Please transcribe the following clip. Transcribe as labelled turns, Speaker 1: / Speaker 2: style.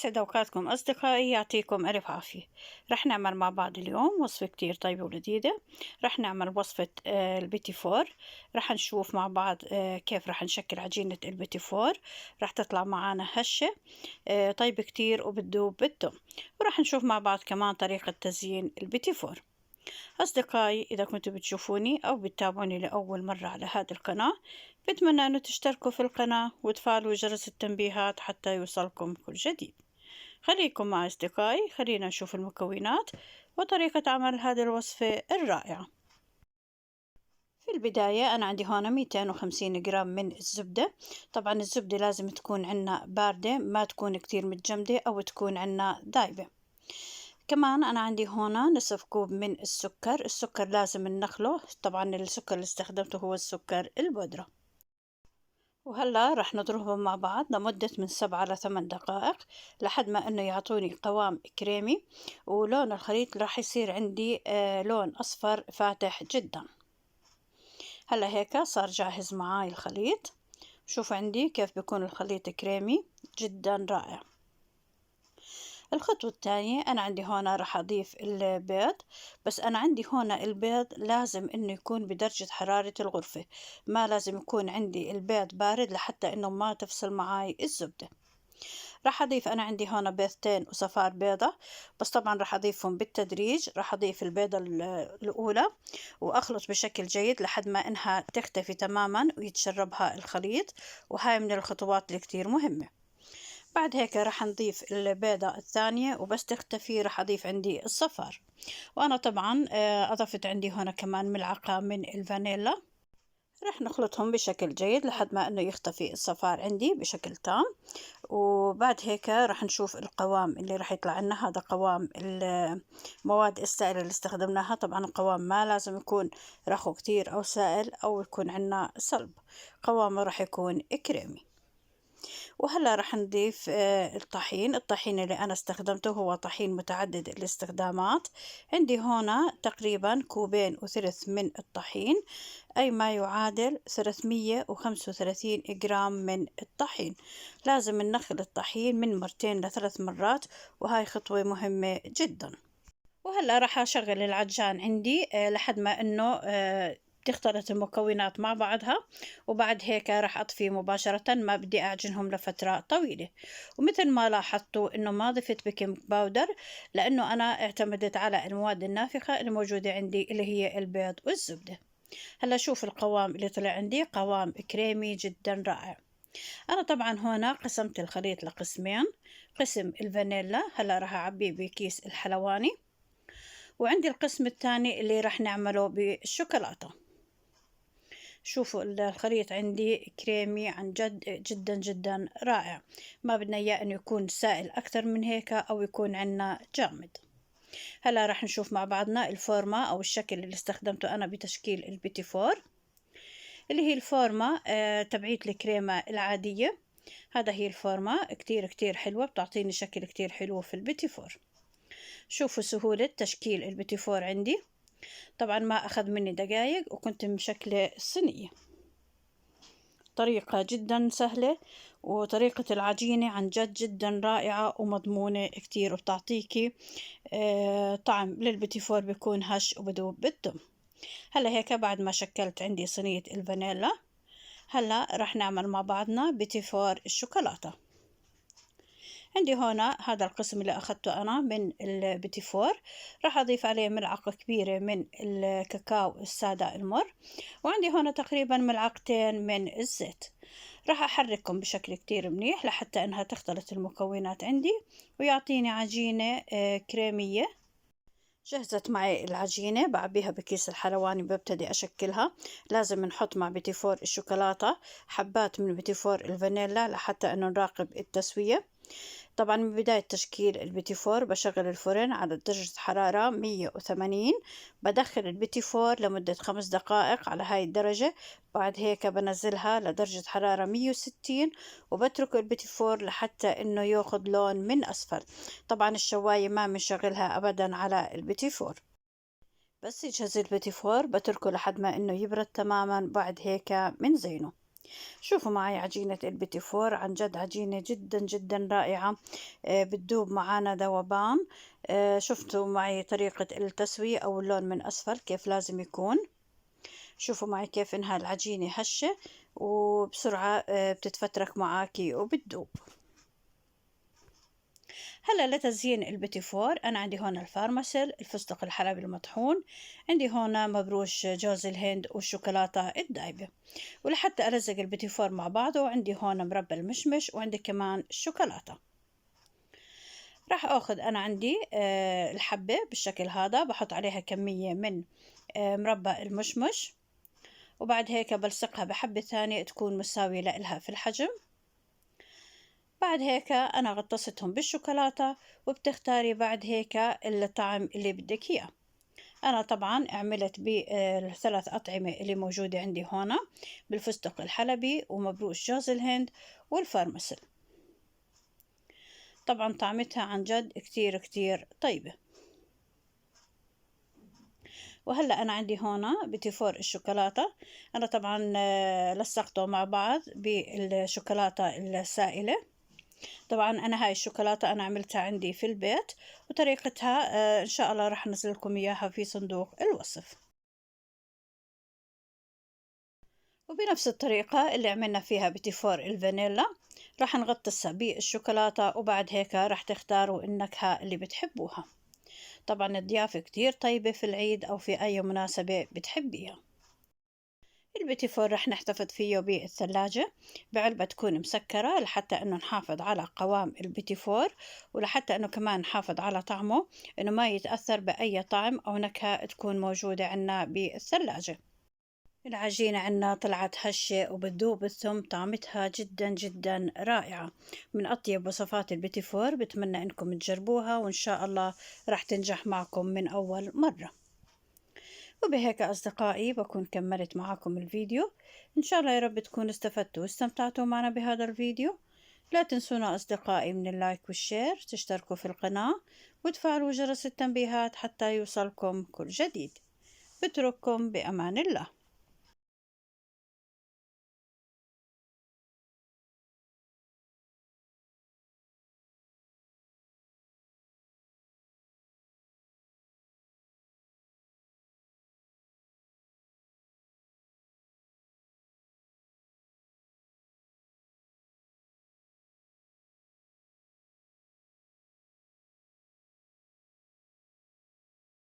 Speaker 1: يسعد أوقاتكم أصدقائي، يعطيكم ألف عافية. رح نعمل مع بعض اليوم وصفة كتير طيبة ولذيذة. رح نعمل وصفة البيتي فور. رح نشوف مع بعض كيف رح نشكل عجينة البيتي فور. رح تطلع معانا هشة طيبة كتير وبتدوب بالثوم. ورح نشوف مع بعض كمان طريقة تزيين البيتي فور. أصدقائي، إذا كنتوا بتشوفوني أو بتتابعوني لأول مرة على هذه القناة، بتمنى أنه تشتركوا في القناة وتفعلوا جرس التنبيهات حتى يوصلكم كل جديد. خليكم مع أصدقائي، خلينا نشوف المكونات وطريقة عمل هذه الوصفة الرائعة. في البداية أنا عندي هون 250 جرام من الزبدة. طبعا الزبدة لازم تكون عنا باردة، ما تكون كتير متجمدة أو تكون عنا دايبة. كمان أنا عندي هنا نصف كوب من السكر لازم نخله. طبعا السكر اللي استخدمته هو السكر البودرة. وهلا رح نضربهم مع بعض لمدة من 7 ل 8 دقائق لحد ما انه يعطوني قوام كريمي، ولون الخليط راح يصير عندي لون اصفر فاتح جدا. هلا هيك صار جاهز معاي الخليط. شوفوا عندي كيف بيكون الخليط كريمي جدا رائع. الخطوة الثانية أنا عندي هنا راح أضيف البيض، بس أنا عندي هنا البيض لازم إنه يكون بدرجة حرارة الغرفة، ما لازم يكون عندي البيض بارد لحتى إنه ما تفصل معاي الزبدة. راح أضيف أنا عندي هنا بيضتين وصفار بيضة، بس طبعا راح أضيفهم بالتدريج. راح أضيف البيضة الأولى وأخلط بشكل جيد لحد ما إنها تختفي تماما ويتشربها الخليط، وهاي من الخطوات اللي كتير مهمة. بعد هيك راح نضيف البيضة الثانية وبس تختفي راح أضيف عندي الصفار. وأنا طبعا أضفت عندي هنا كمان ملعقة من الفانيلا. راح نخلطهم بشكل جيد لحد ما أنه يختفي الصفار عندي بشكل تام. وبعد هيك راح نشوف القوام اللي راح يطلع لنا. هذا قوام المواد السائلة اللي استخدمناها. طبعا القوام ما لازم يكون رخو كتير أو سائل أو يكون عنا صلب، قوامه راح يكون كريمي. وهلا رح نضيف الطحين اللي أنا استخدمته هو طحين متعدد الاستخدامات. عندي هنا تقريبا كوبين وثلث من الطحين، أي ما يعادل 335 جرام من الطحين. لازم ننخل الطحين من 2 ل3 مرات، وهاي خطوة مهمة جدا. وهلا راح أشغل العجان عندي لحد ما إنه تختلط المكونات مع بعضها، وبعد هيك راح أطفي مباشرة، ما بدي أعجنهم لفترة طويلة. ومثل ما لاحظتوا إنه ما ضفت بيكنج باودر، لأنه أنا اعتمدت على المواد النافخة الموجودة عندي اللي هي البيض والزبدة. هلا شوف القوام اللي طلع عندي، قوام كريمي جدا رائع. أنا طبعا هنا قسمت الخليط لقسمين. قسم الفانيلا هلا راح أعبيه بكيس الحلواني، وعندي القسم الثاني اللي راح نعمله بالشوكولاتة. شوفوا الخليط عندي كريمي عن جد جدا جدا رائع. ما بدنا اياه انه يكون سائل اكثر من هيك او يكون عنا جامد. هلا راح نشوف مع بعضنا الفورمة او الشكل اللي استخدمته انا بتشكيل البيتي فور، اللي هي الفورمة تبعيت الكريمة العادية. هذا هي الفورمة كتير كتير حلوة، بتعطيني شكل كتير حلو في البيتي فور. شوفوا سهولة تشكيل البيتي فور عندي. طبعا ما أخذ مني دقايق وكنت مشكلة الصينية. طريقة جدا سهلة، وطريقة العجينة عن جد جدا رائعة ومضمونة كتير، وبتعطيكي طعم للبيتي فور بيكون هش وبدوب بالدم. هلا هيك بعد ما شكلت عندي صينية الفانيلا، هلا رح نعمل مع بعضنا بيتي فور الشوكولاتة. عندي هنا هذا القسم اللي أخذته أنا من البيتي فور. راح أضيف عليه ملعقة كبيرة من الكاكاو السادة المر، وعندي هنا تقريبا ملعقتين من الزيت. راح أحركهم بشكل كتير منيح لحتى إنها تختلط المكونات عندي ويعطيني عجينة كريمية. جهزت معي العجينة، بعبيها بكيس الحلواني ببتدي أشكلها. لازم نحط مع بيتي فور الشوكولاتة حبات من بيتي فور الفانيلا لحتى أنه نراقب التسوية. طبعا من بداية تشكيل البيتي فور بشغل الفرن على درجة حرارة 180. بدخل البيتي فور لمدة 5 دقائق على هاي الدرجة. بعد هيك بنزلها لدرجة حرارة 160 وبترك البيتي فور لحتى انه ياخذ لون من اسفل. طبعا الشواية ما بنشغلها ابدا على البيتي فور. بس يجهز البيتي فور بتركه لحد ما انه يبرد تماما، بعد هيك من زينه. شوفوا معي عجينة البيتي فور، عن جد عجينة جدا جدا رائعة. بتدوب معانا ذوبان. شفتوا معي طريقة التسوية أو اللون من أسفل كيف لازم يكون. شوفوا معي كيف إنها العجينة هشة وبسرعة بتتفترك معاكي وبتدوب. هلا لتزيين البيتي فور أنا عندي هون الفارماسيل، الفستق الحلبي المطحون، عندي هون مبروش جوز الهند والشوكولاتة الدايبة. ولحتى ألزق البيتي فور مع بعضه عندي هون مربى المشمش وعندي كمان الشوكولاتة. راح أخذ أنا عندي الحبة بالشكل هذا، بحط عليها كمية من مربى المشمش، وبعد هيك بلصقها بحبة ثانية تكون مساوية لإلها في الحجم. بعد هيك أنا غطستهم بالشوكولاتة، وبتختاري بعد هيك الطعم اللي بدك إياه. أنا طبعا عملت بالثلاث أطعمة اللي موجودة عندي هون، بالفستق الحلبي ومبروش جوز الهند والفرمسل. طبعا طعمتها عن جد كتير كتير طيبة. وهلأ أنا عندي هون بيتي فور الشوكولاتة. أنا طبعا لصقته مع بعض بالشوكولاتة السائلة. طبعا أنا هاي الشوكولاتة أنا عملتها عندي في البيت، وطريقتها إن شاء الله راح أنزل لكم إياها في صندوق الوصف. وبنفس الطريقة اللي عملنا فيها بيتي فور الفانيلا راح نغطسها بالشوكولاتة، وبعد هيك راح تختاروا النكهة اللي بتحبوها. طبعا الضيافة كتير طيبة في العيد أو في أي مناسبة بتحبيها. البيتي فور رح نحتفظ فيه بالثلاجة بعلبة تكون مسكرة، لحتى انه نحافظ على قوام البيتي فور، ولحتى انه كمان نحافظ على طعمه، انه ما يتأثر بأي طعم او نكهة تكون موجودة عنا بالثلاجة. العجينة عنا طلعت هشة وبتذوب الثوم، طعمتها جدا جدا رائعة، من أطيب وصفات البيتي فور. بتمنى إنكم تجربوها وإن شاء الله راح تنجح معكم من أول مرة. وبهيك أصدقائي بكون كملت معكم الفيديو. إن شاء الله يا رب تكونوا استفدتوا واستمتعتوا معنا بهذا الفيديو. لا تنسونا أصدقائي من اللايك والشير، تشتركوا في القناة وتفعلوا جرس التنبيهات حتى يوصلكم كل جديد. بترككم بأمان الله.